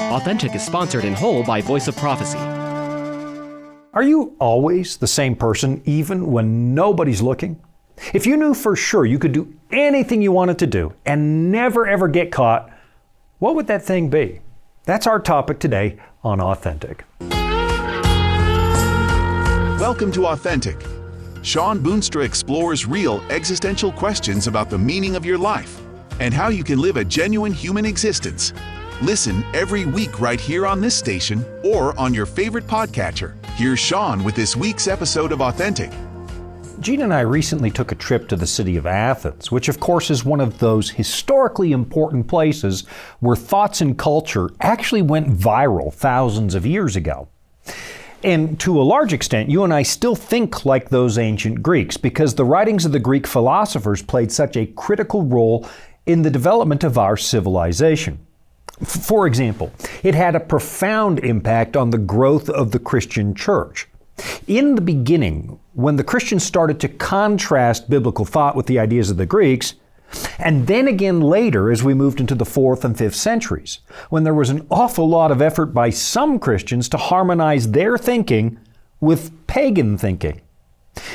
Authentic is sponsored in whole by Voice of Prophecy. Are you always the same person even when nobody's looking? If you knew for sure you could do anything you wanted to do and never ever get caught, what would that thing be? That's our topic today on Authentic. Welcome to Authentic. Shawn Boonstra explores real existential questions about the meaning of your life and how you can live a genuine human existence. Listen every week right here on this station or on your favorite podcatcher. Here's Shawn with this week's episode of Authentic. Gene and I recently took a trip to the city of Athens, which of course is one of those historically important places where thoughts and culture actually went viral thousands of years ago. And to a large extent, you and I still think like those ancient Greeks because the writings of the Greek philosophers played such a critical role in the development of our civilization. For example, it had a profound impact on the growth of the Christian church. In the beginning, when the Christians started to contrast biblical thought with the ideas of the Greeks, and then again later as we moved into the 4th and 5th centuries, when there was an awful lot of effort by some Christians to harmonize their thinking with pagan thinking.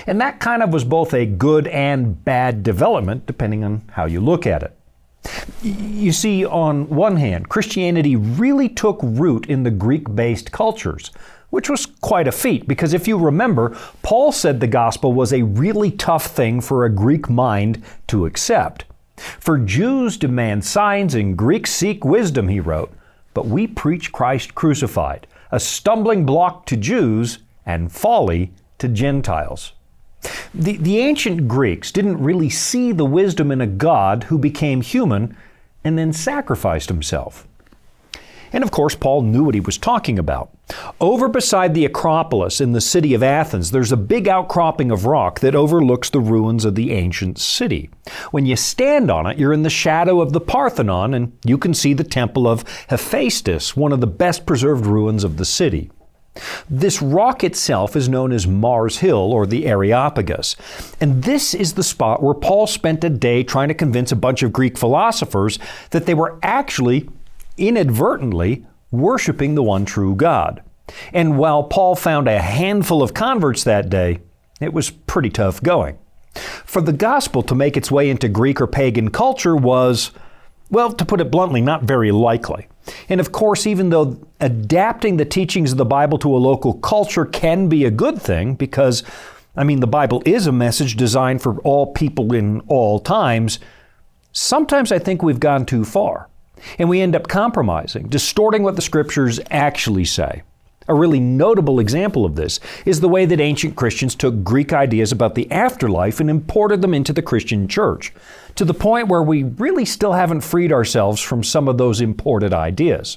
And that kind of was both a good and bad development, depending on how you look at it. You see, on one hand, Christianity really took root in the Greek-based cultures, which was quite a feat because if you remember, Paul said the gospel was a really tough thing for a Greek mind to accept. For Jews demand signs and Greeks seek wisdom, he wrote, but we preach Christ crucified, a stumbling block to Jews and folly to Gentiles. The ancient Greeks didn't really see the wisdom in a God who became human and then sacrificed himself. And of course, Paul knew what he was talking about. Over beside the Acropolis in the city of Athens, there's a big outcropping of rock that overlooks the ruins of the ancient city. When you stand on it, you're in the shadow of the Parthenon, and you can see the temple of Hephaestus, one of the best preserved ruins of the city. This rock itself is known as Mars Hill, or the Areopagus. And this is the spot where Paul spent a day trying to convince a bunch of Greek philosophers that they were actually, inadvertently, worshiping the one true God. And while Paul found a handful of converts that day, it was pretty tough going. For the gospel to make its way into Greek or pagan culture was, well, to put it bluntly, not very likely. And of course, even though adapting the teachings of the Bible to a local culture can be a good thing, because, the Bible is a message designed for all people in all times, sometimes I think we've gone too far. And we end up compromising, distorting what the scriptures actually say. A really notable example of this is the way that ancient Christians took Greek ideas about the afterlife and imported them into the Christian church, to the point where we really still haven't freed ourselves from some of those imported ideas.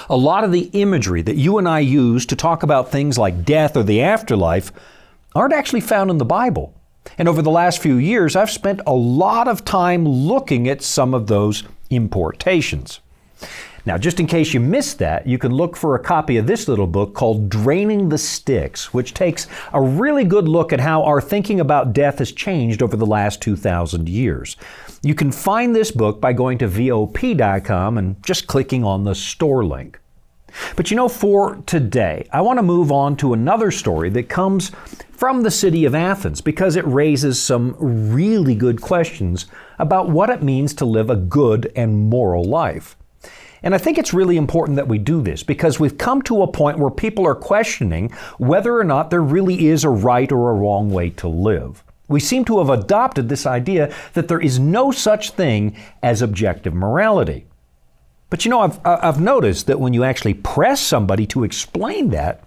A lot of the imagery that you and I use to talk about things like death or the afterlife aren't actually found in the Bible. And over the last few years, I've spent a lot of time looking at some of those importations. Now, just in case you missed that, you can look for a copy of this little book called Draining the Sticks, which takes a really good look at how our thinking about death has changed over the last 2,000 years. You can find this book by going to VOP.com and just clicking on the store link. But for today, I want to move on to another story that comes from the city of Athens because it raises some really good questions about what it means to live a good and moral life. And I think it's really important that we do this because we've come to a point where people are questioning whether or not there really is a right or a wrong way to live. We seem to have adopted this idea that there is no such thing as objective morality. But I've noticed that when you actually press somebody to explain that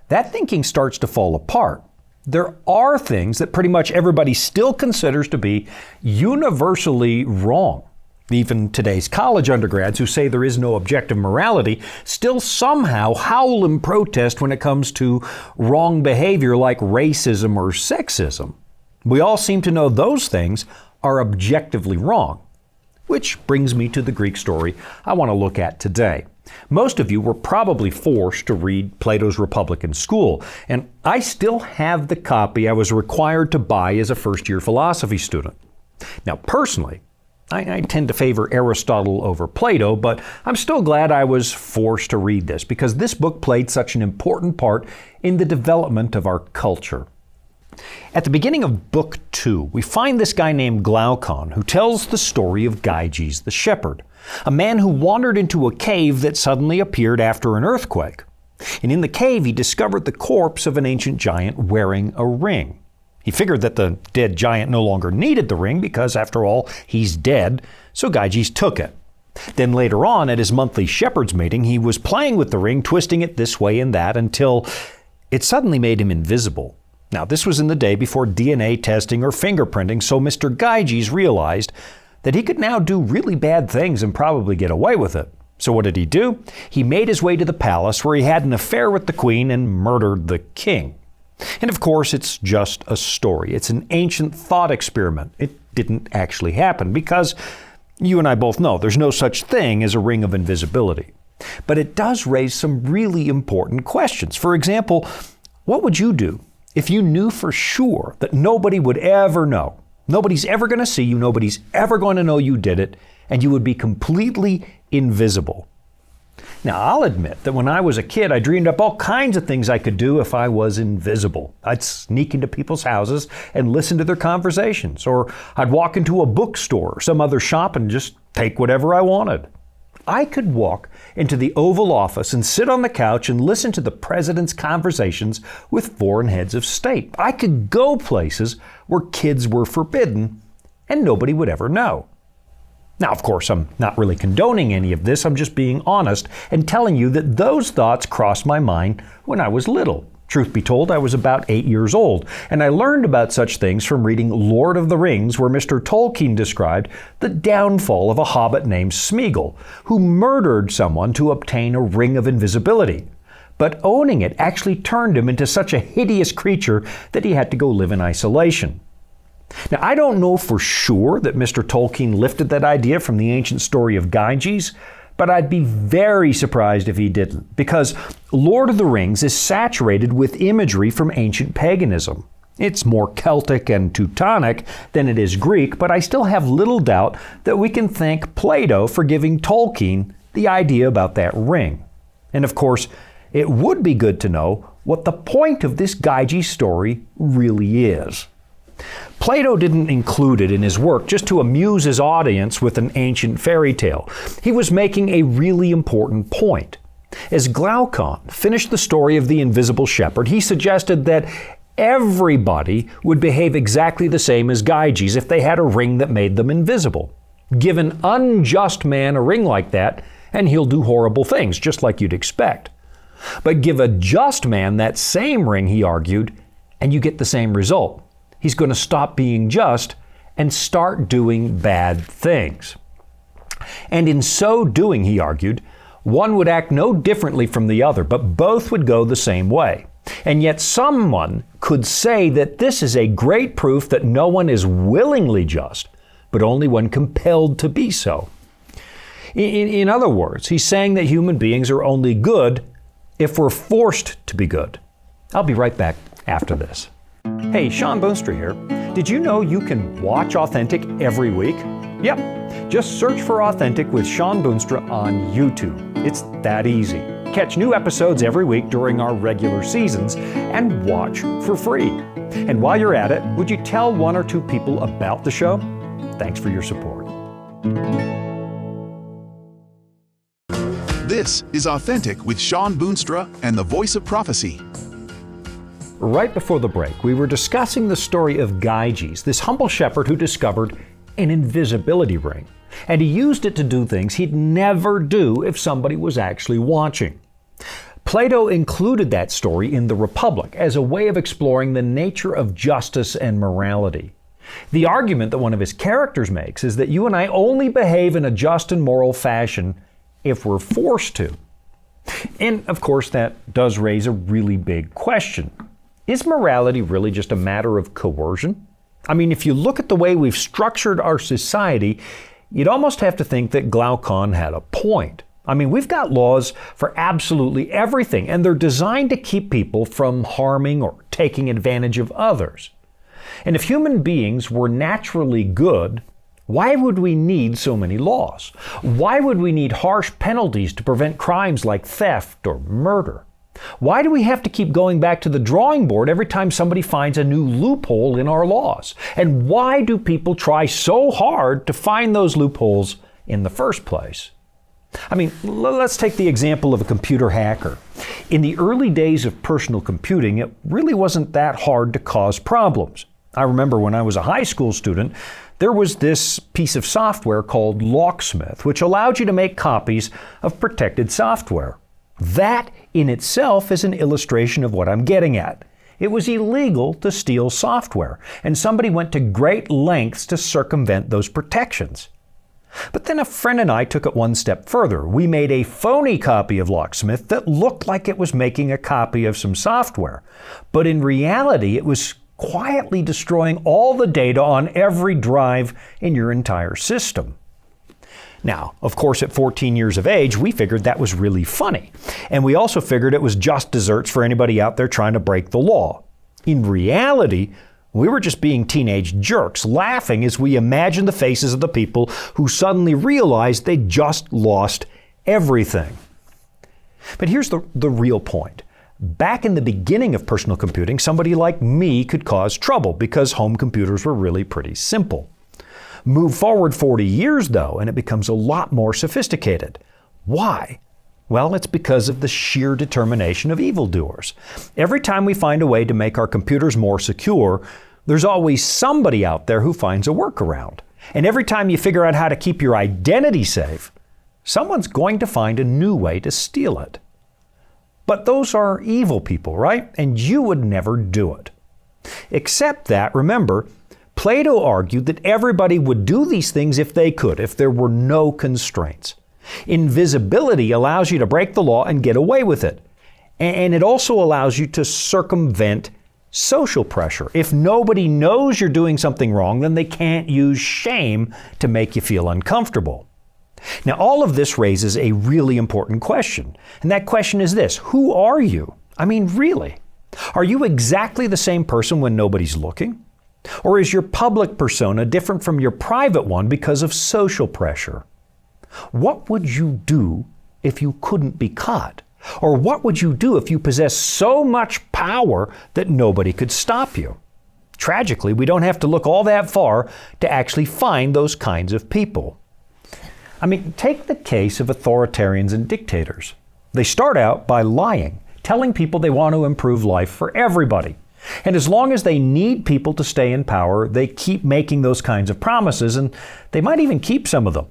thinking starts to fall apart. There are things that pretty much everybody still considers to be universally wrong. Even today's college undergrads who say there is no objective morality still somehow howl in protest when it comes to wrong behavior like racism or sexism. We all seem to know those things are objectively wrong. Which brings me to the Greek story I want to look at today. Most of you were probably forced to read Plato's Republic in school, and I still have the copy I was required to buy as a first-year philosophy student. Now, personally, I tend to favor Aristotle over Plato, but I'm still glad I was forced to read this because this book played such an important part in the development of our culture. At the beginning of Book 2, we find this guy named Glaucon who tells the story of Gyges the shepherd, a man who wandered into a cave that suddenly appeared after an earthquake. And in the cave, he discovered the corpse of an ancient giant wearing a ring. He figured that the dead giant no longer needed the ring because, after all, he's dead, so Gyges took it. Then later on, at his monthly shepherd's meeting, he was playing with the ring, twisting it this way and that, until it suddenly made him invisible. Now, this was in the day before DNA testing or fingerprinting, so Mr. Gyges realized that he could now do really bad things and probably get away with it. So what did he do? He made his way to the palace where he had an affair with the queen and murdered the king. And of course, it's just a story. It's an ancient thought experiment. It didn't actually happen because you and I both know there's no such thing as a ring of invisibility. But it does raise some really important questions. For example, what would you do if you knew for sure that nobody would ever know? Nobody's ever going to see you, nobody's ever going to know you did it, and you would be completely invisible. Now, I'll admit that when I was a kid, I dreamed up all kinds of things I could do if I was invisible. I'd sneak into people's houses and listen to their conversations, or I'd walk into a bookstore or some other shop and just take whatever I wanted. I could walk into the Oval Office and sit on the couch and listen to the president's conversations with foreign heads of state. I could go places where kids were forbidden and nobody would ever know. Now, of course, I'm not really condoning any of this. I'm just being honest and telling you that those thoughts crossed my mind when I was little. Truth be told, I was about 8 years old, and I learned about such things from reading Lord of the Rings, where Mr. Tolkien described the downfall of a hobbit named Smeagol, who murdered someone to obtain a ring of invisibility. But owning it actually turned him into such a hideous creature that he had to go live in isolation. Now, I don't know for sure that Mr. Tolkien lifted that idea from the ancient story of Gyges, but I'd be very surprised if he didn't, because Lord of the Rings is saturated with imagery from ancient paganism. It's more Celtic and Teutonic than it is Greek, but I still have little doubt that we can thank Plato for giving Tolkien the idea about that ring. And of course, it would be good to know what the point of this Gyges story really is. Plato didn't include it in his work just to amuse his audience with an ancient fairy tale. He was making a really important point. As Glaucon finished the story of the invisible shepherd, he suggested that everybody would behave exactly the same as Gyges if they had a ring that made them invisible. Give an unjust man a ring like that, and he'll do horrible things, just like you'd expect. But give a just man that same ring, he argued, and you get the same result. He's going to stop being just and start doing bad things. And in so doing, he argued, one would act no differently from the other, but both would go the same way. And yet someone could say that this is a great proof that no one is willingly just, but only when compelled to be so. In other words, he's saying that human beings are only good if we're forced to be good. I'll be right back after this. Hey, Shawn Boonstra here. Did you know you can watch Authentic every week? Yep. Just search for Authentic with Shawn Boonstra on YouTube. It's that easy. Catch new episodes every week during our regular seasons and watch for free. And while you're at it, would you tell one or two people about the show? Thanks for your support. This is Authentic with Shawn Boonstra and the Voice of Prophecy. Right before the break, we were discussing the story of Gyges, this humble shepherd who discovered an invisibility ring. And he used it to do things he'd never do if somebody was actually watching. Plato included that story in the Republic as a way of exploring the nature of justice and morality. The argument that one of his characters makes is that you and I only behave in a just and moral fashion if we're forced to. And of course, that does raise a really big question. Is morality really just a matter of coercion? I mean, if you look at the way we've structured our society, you'd almost have to think that Glaucon had a point. I mean, we've got laws for absolutely everything, and they're designed to keep people from harming or taking advantage of others. And if human beings were naturally good, Why would we need so many laws? Why would we need harsh penalties to prevent crimes like theft or murder? Why do we have to keep going back to the drawing board every time somebody finds a new loophole in our laws? And why do people try so hard to find those loopholes in the first place? I mean, let's take the example of a computer hacker. In the early days of personal computing, it really wasn't that hard to cause problems. I remember when I was a high school student, there was this piece of software called Locksmith, which allowed you to make copies of protected software. That in itself is an illustration of what I'm getting at. It was illegal to steal software, and somebody went to great lengths to circumvent those protections. But then a friend and I took it one step further. We made a phony copy of Locksmith that looked like it was making a copy of some software. But in reality, it was quietly destroying all the data on every drive in your entire system. Now, of course, at 14 years of age, we figured that was really funny. And we also figured it was just desserts for anybody out there trying to break the law. In reality, we were just being teenage jerks, laughing as we imagined the faces of the people who suddenly realized they'd just lost everything. But here's the real point. Back in the beginning of personal computing, somebody like me could cause trouble because home computers were really pretty simple. Move forward 40 years, though, and it becomes a lot more sophisticated. Why? Well, it's because of the sheer determination of evildoers. Every time we find a way to make our computers more secure, there's always somebody out there who finds a workaround. And every time you figure out how to keep your identity safe, someone's going to find a new way to steal it. But those are evil people, right? And you would never do it. Except that, remember, Plato argued that everybody would do these things if they could, if there were no constraints. Invisibility allows you to break the law and get away with it. And it also allows you to circumvent social pressure. If nobody knows you're doing something wrong, then they can't use shame to make you feel uncomfortable. Now, all of this raises a really important question. And that question is this: who are you? I mean, really? Are you exactly the same person when nobody's looking? Or is your public persona different from your private one because of social pressure? What would you do if you couldn't be caught? Or what would you do if you possessed so much power that nobody could stop you? Tragically, we don't have to look all that far to actually find those kinds of people. I mean, take the case of authoritarians and dictators. They start out by lying, telling people they want to improve life for everybody. And as long as they need people to stay in power, they keep making those kinds of promises, and they might even keep some of them.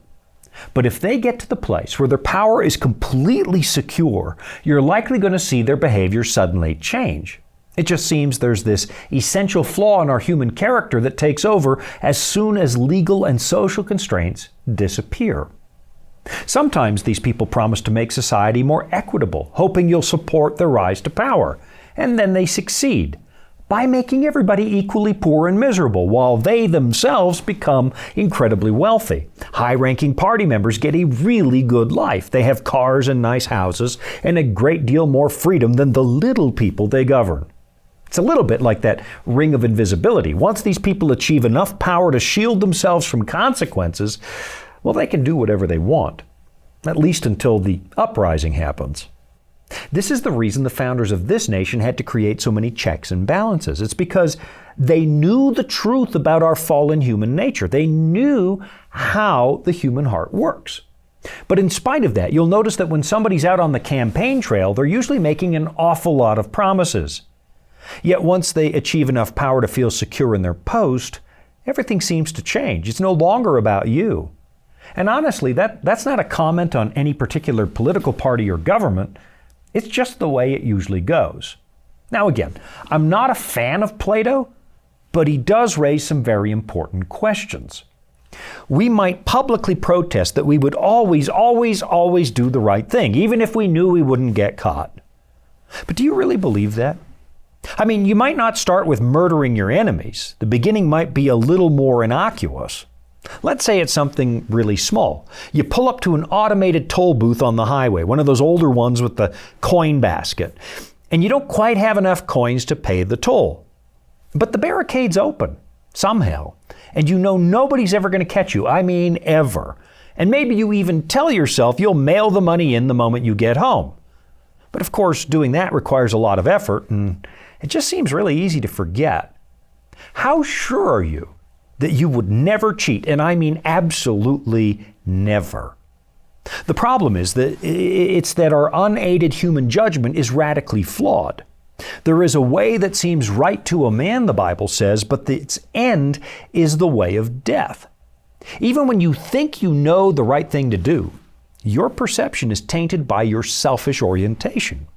But if they get to the place where their power is completely secure, you're likely going to see their behavior suddenly change. It just seems there's this essential flaw in our human character that takes over as soon as legal and social constraints disappear. Sometimes these people promise to make society more equitable, hoping you'll support their rise to power. And then they succeed by making everybody equally poor and miserable, while they themselves become incredibly wealthy. High-ranking party members get a really good life. They have cars and nice houses and a great deal more freedom than the little people they govern. It's a little bit like that ring of invisibility. Once these people achieve enough power to shield themselves from consequences, well, they can do whatever they want, at least until the uprising happens. This is the reason the founders of this nation had to create so many checks and balances. It's because they knew the truth about our fallen human nature. They knew how the human heart works. But in spite of that, you'll notice that when somebody's out on the campaign trail, they're usually making an awful lot of promises. Yet once they achieve enough power to feel secure in their post, everything seems to change. It's no longer about you. And honestly, that's not a comment on any particular political party or government. It's just the way it usually goes. Now again, I'm not a fan of Plato, but he does raise some very important questions. We might publicly protest that we would always do the right thing, even if we knew we wouldn't get caught. But do you really believe that? I mean, you might not start with murdering your enemies. The beginning might be a little more innocuous. Let's say it's something really small. You pull up to an automated toll booth on the highway, one of those older ones with the coin basket, and you don't quite have enough coins to pay the toll. But the barricade's open. somehow, and you know nobody's ever going to catch you. I mean, ever. And maybe you even tell yourself you'll mail the money in the moment you get home. But of course, doing that requires a lot of effort, and it just seems really easy to forget. How sure are you that you would never cheat? And I mean absolutely never. The problem is that our unaided human judgment is radically flawed. There is a way that seems right to a man, the Bible says, but its end is the way of death. Even when you think you know the right thing to do, your perception is tainted by your selfish orientation.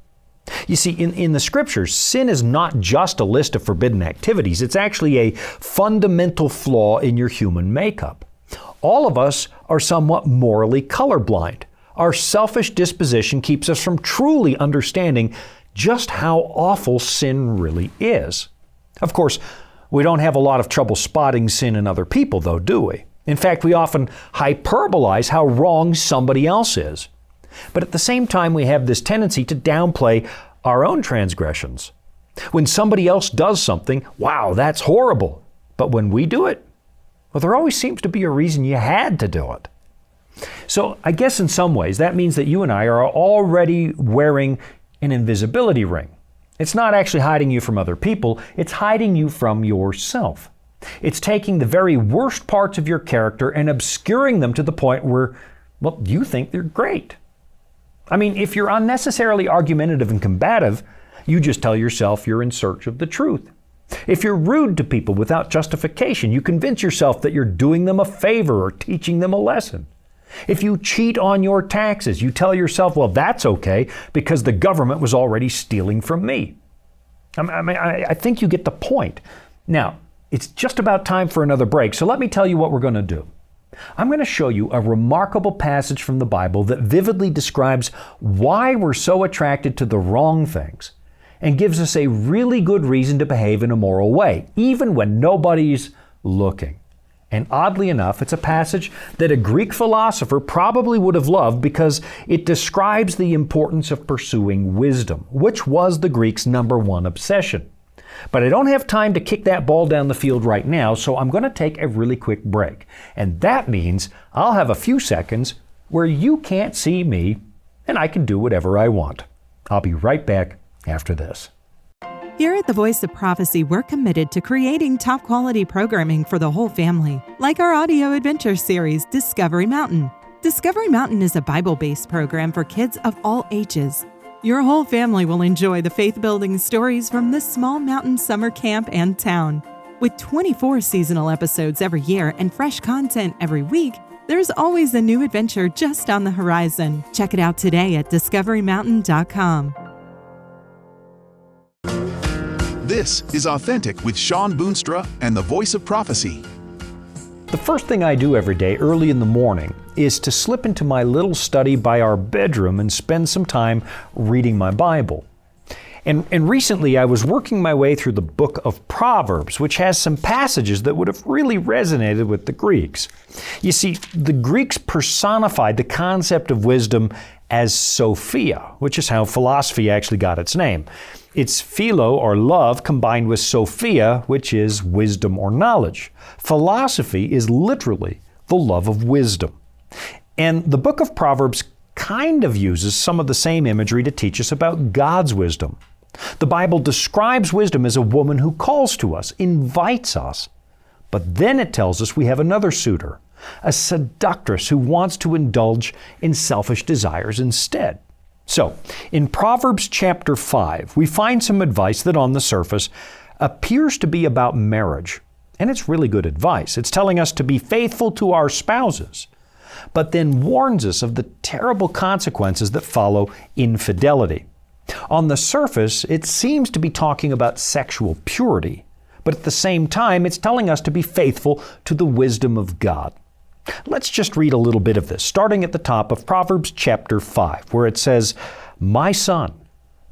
You see, in the Scriptures, sin is not just a list of forbidden activities. It's actually a fundamental flaw in your human makeup. All of us are somewhat morally colorblind. Our selfish disposition keeps us from truly understanding just how awful sin really is. Of course, we don't have a lot of trouble spotting sin in other people, though, do we? In fact, we often hyperbolize how wrong somebody else is. But at the same time, we have this tendency to downplay our own transgressions. When somebody else does something, wow, that's horrible. But when we do it, well, there always seems to be a reason you had to do it. So I guess in some ways, that means that you and I are already wearing an invisibility ring. It's not actually hiding you from other people, it's hiding you from yourself. It's taking the very worst parts of your character and obscuring them to the point where, well, you think they're great. I mean, if you're unnecessarily argumentative and combative, you just tell yourself you're in search of the truth. If you're rude to people without justification, you convince yourself that you're doing them a favor or teaching them a lesson. If you cheat on your taxes, you tell yourself, well, that's okay because the government was already stealing from me. I think you get the point. Now, it's just about time for another break, so let me tell you what we're going to do. I'm going to show you a remarkable passage from the Bible that vividly describes why we're so attracted to the wrong things and gives us a really good reason to behave in a moral way, even when nobody's looking. And oddly enough, it's a passage that a Greek philosopher probably would have loved because it describes the importance of pursuing wisdom, which was the Greeks' number one obsession. But I don't have time to kick that ball down the field right now, so I'm going to take a really quick break. And that means I'll have a few seconds where you can't see me and I can do whatever I want. I'll be right back after this. Here at the Voice of Prophecy, we're committed to creating top-quality programming for the whole family, like our audio adventure series, Discovery Mountain. Discovery Mountain is a Bible-based program for kids of all ages. Your whole family will enjoy the faith-building stories from this small mountain summer camp and town. With 24 seasonal episodes every year and fresh content every week, there's always a new adventure just on the horizon. Check it out today at discoverymountain.com. This is Authentic with Shawn Boonstra and the Voice of Prophecy. The first thing I do every day early in the morning is to slip into my little study by our bedroom and spend some time reading my Bible. And recently I was working my way through the book of Proverbs, which has some passages that would have really resonated with the Greeks. You see, the Greeks personified the concept of wisdom as Sophia, which is how philosophy actually got its name. It's philo, or love, combined with Sophia, which is wisdom or knowledge. Philosophy is literally the love of wisdom. And the book of Proverbs kind of uses some of the same imagery to teach us about God's wisdom. The Bible describes wisdom as a woman who calls to us, invites us. But then it tells us we have another suitor, a seductress who wants to indulge in selfish desires instead. So, in Proverbs chapter 5, we find some advice that on the surface appears to be about marriage. And it's really good advice. It's telling us to be faithful to our spouses, but then warns us of the terrible consequences that follow infidelity. On the surface, it seems to be talking about sexual purity, but at the same time, it's telling us to be faithful to the wisdom of God. Let's just read a little bit of this, starting at the top of Proverbs chapter 5, where it says, "My son,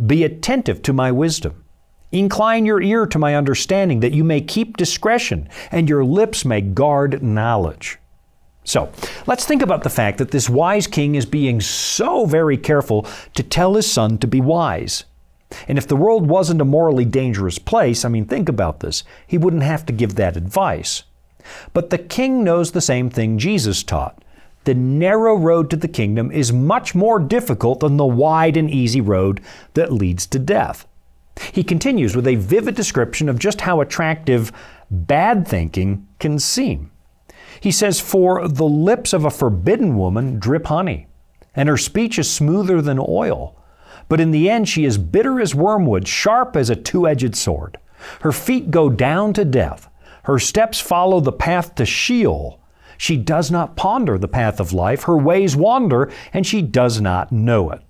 be attentive to my wisdom. Incline your ear to my understanding, that you may keep discretion, and your lips may guard knowledge." So, let's think about the fact that this wise king is being so very careful to tell his son to be wise. And if the world wasn't a morally dangerous place, think about this, he wouldn't have to give that advice. But the king knows the same thing Jesus taught. The narrow road to the kingdom is much more difficult than the wide and easy road that leads to death. He continues with a vivid description of just how attractive bad thinking can seem. He says, "For the lips of a forbidden woman drip honey, and her speech is smoother than oil. But in the end she is bitter as wormwood, sharp as a two-edged sword. Her feet go down to death. Her steps follow the path to Sheol. She does not ponder the path of life. Her ways wander, and she does not know it."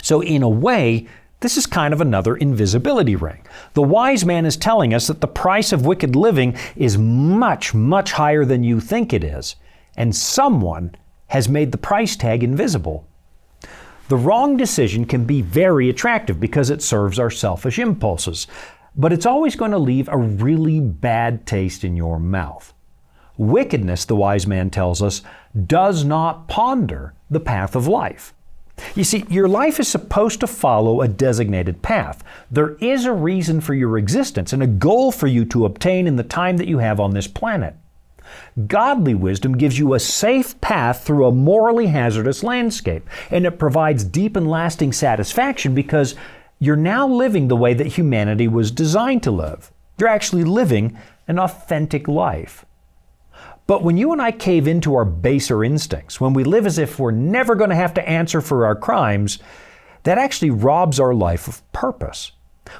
So in a way, this is kind of another invisibility ring. The wise man is telling us that the price of wicked living is much, much higher than you think it is, and someone has made the price tag invisible. The wrong decision can be very attractive because it serves our selfish impulses, but it's always going to leave a really bad taste in your mouth. Wickedness, the wise man tells us, does not ponder the path of life. You see, your life is supposed to follow a designated path. There is a reason for your existence and a goal for you to obtain in the time that you have on this planet. Godly wisdom gives you a safe path through a morally hazardous landscape, and it provides deep and lasting satisfaction because you're now living the way that humanity was designed to live. You're actually living an authentic life. But when you and I cave into our baser instincts, when we live as if we're never going to have to answer for our crimes, that actually robs our life of purpose.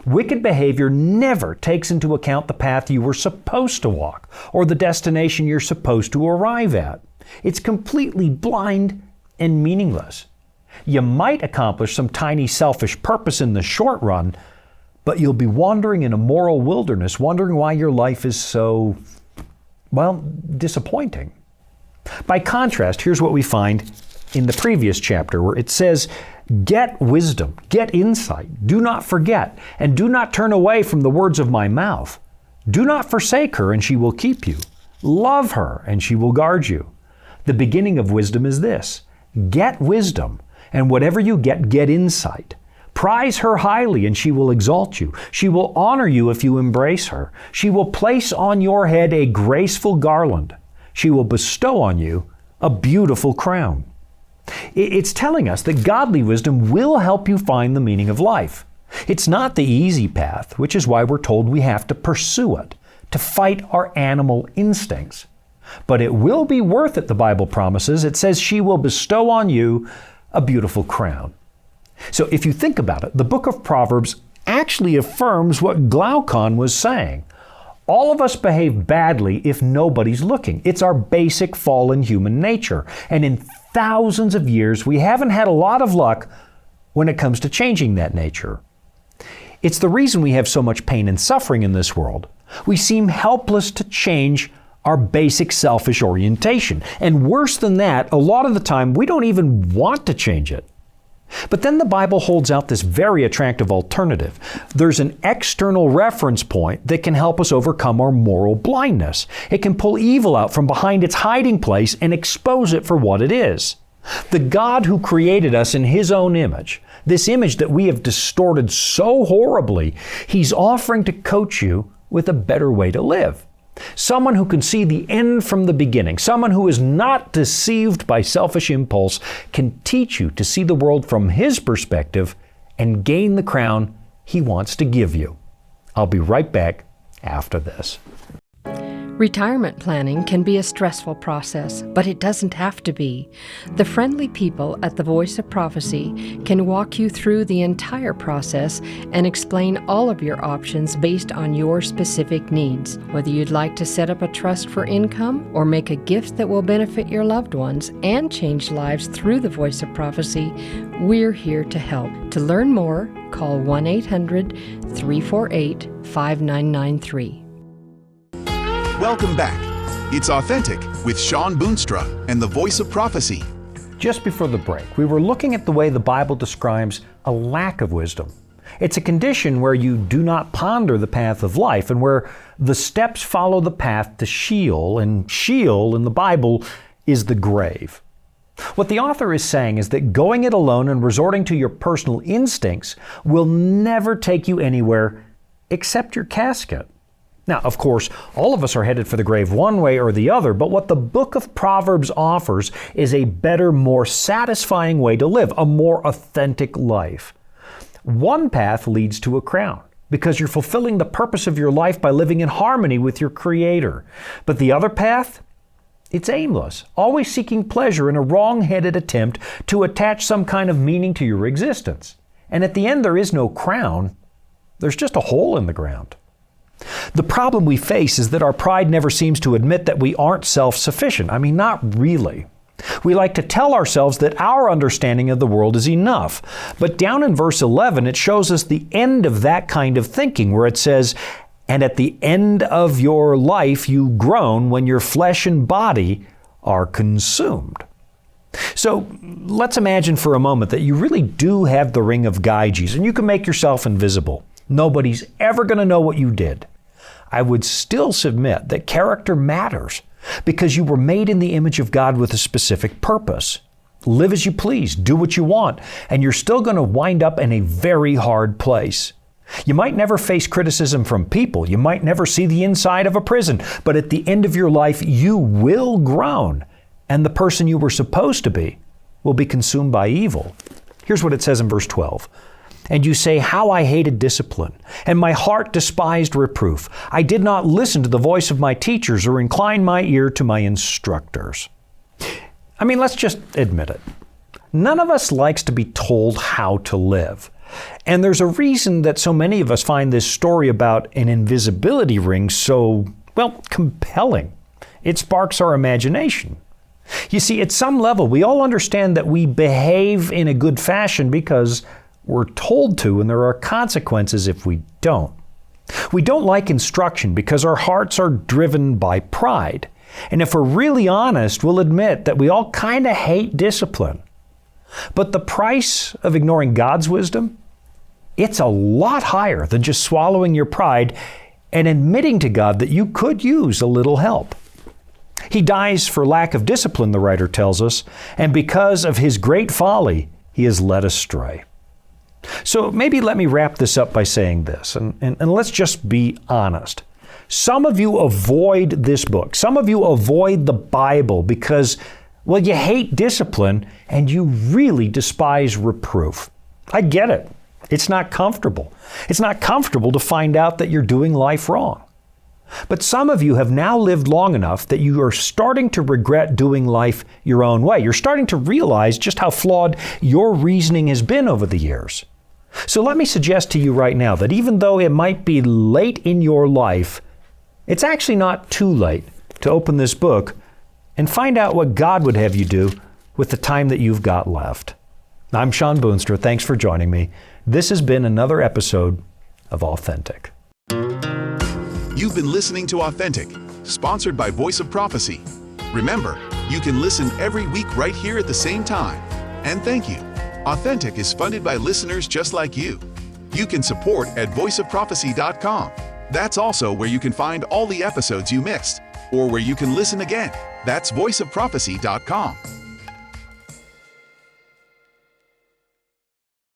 Wicked behavior never takes into account the path you were supposed to walk or the destination you're supposed to arrive at. It's completely blind and meaningless. You might accomplish some tiny selfish purpose in the short run, but you'll be wandering in a moral wilderness, wondering why your life is so, disappointing. By contrast, here's what we find in the previous chapter where it says, "Get wisdom, get insight, do not forget, and do not turn away from the words of my mouth. Do not forsake her, and she will keep you. Love her, and she will guard you." The beginning of wisdom is this: get wisdom, and whatever you get insight. Prize her highly, and she will exalt you. She will honor you if you embrace her. She will place on your head a graceful garland. She will bestow on you a beautiful crown. It's telling us that godly wisdom will help you find the meaning of life. It's not the easy path, which is why we're told we have to pursue it, to fight our animal instincts. But it will be worth it, the Bible promises. It says she will bestow on you a beautiful crown. So if you think about it, the book of Proverbs actually affirms what Glaucon was saying. All of us behave badly if nobody's looking. It's our basic fallen human nature. And in thousands of years, we haven't had a lot of luck when it comes to changing that nature. It's the reason we have so much pain and suffering in this world. We seem helpless to change our basic selfish orientation. And worse than that, a lot of the time, we don't even want to change it. But then the Bible holds out this very attractive alternative. There's an external reference point that can help us overcome our moral blindness. It can pull evil out from behind its hiding place and expose it for what it is. The God who created us in His own image, this image that we have distorted so horribly, He's offering to coach you with a better way to live. Someone who can see the end from the beginning, someone who is not deceived by selfish impulse, can teach you to see the world from His perspective and gain the crown He wants to give you. I'll be right back after this. Retirement planning can be a stressful process, but it doesn't have to be. The friendly people at the Voice of Prophecy can walk you through the entire process and explain all of your options based on your specific needs. Whether you'd like to set up a trust for income or make a gift that will benefit your loved ones and change lives through the Voice of Prophecy, we're here to help. To learn more, call 1-800-348-5993. Welcome back. It's Authentic with Shawn Boonstra and the Voice of Prophecy. Just before the break, we were looking at the way the Bible describes a lack of wisdom. It's a condition where you do not ponder the path of life and where the steps follow the path to Sheol, and Sheol in the Bible is the grave. What the author is saying is that going it alone and resorting to your personal instincts will never take you anywhere except your casket. Now, of course, all of us are headed for the grave one way or the other, but what the book of Proverbs offers is a better, more satisfying way to live, a more authentic life. One path leads to a crown, because you're fulfilling the purpose of your life by living in harmony with your Creator. But the other path? It's aimless, always seeking pleasure in a wrong-headed attempt to attach some kind of meaning to your existence. And at the end, there is no crown. There's just a hole in the ground. The problem we face is that our pride never seems to admit that we aren't self-sufficient. I mean, not really. We like to tell ourselves that our understanding of the world is enough. But down in verse 11, it shows us the end of that kind of thinking, where it says, "And at the end of your life you groan when your flesh and body are consumed." So let's imagine for a moment that you really do have the ring of Gyges and you can make yourself invisible. Nobody's ever going to know what you did. I would still submit that character matters because you were made in the image of God with a specific purpose. Live as you please, do what you want, and you're still going to wind up in a very hard place. You might never face criticism from people. You might never see the inside of a prison. But at the end of your life, you will groan, and the person you were supposed to be will be consumed by evil. Here's what it says in verse 12. "And you say, 'How I hated discipline, and my heart despised reproof. I did not listen to the voice of my teachers or incline my ear to my instructors.'" I mean, let's just admit it. None of us likes to be told how to live. And there's a reason that so many of us find this story about an invisibility ring so, compelling. It sparks our imagination. You see, at some level, we all understand that we behave in a good fashion because we're told to, and there are consequences if we don't. We don't like instruction because our hearts are driven by pride. And if we're really honest, we'll admit that we all kind of hate discipline. But the price of ignoring God's wisdom, it's a lot higher than just swallowing your pride and admitting to God that you could use a little help. He dies for lack of discipline, the writer tells us, and because of his great folly, he is led astray. So maybe let me wrap this up by saying this, and let's just be honest. Some of you avoid this book. Some of you avoid the Bible because, you hate discipline and you really despise reproof. I get it. It's not comfortable. It's not comfortable to find out that you're doing life wrong. But some of you have now lived long enough that you are starting to regret doing life your own way. You're starting to realize just how flawed your reasoning has been over the years. So let me suggest to you right now that even though it might be late in your life, it's actually not too late to open this book and find out what God would have you do with the time that you've got left. I'm Shawn Boonstra. Thanks for joining me. This has been another episode of Authentic. You've been listening to Authentic, sponsored by Voice of Prophecy. Remember, you can listen every week right here at the same time. And thank you. Authentic is funded by listeners just like you. You can support at voiceofprophecy.com. That's also where you can find all the episodes you missed, or where you can listen again. That's voiceofprophecy.com.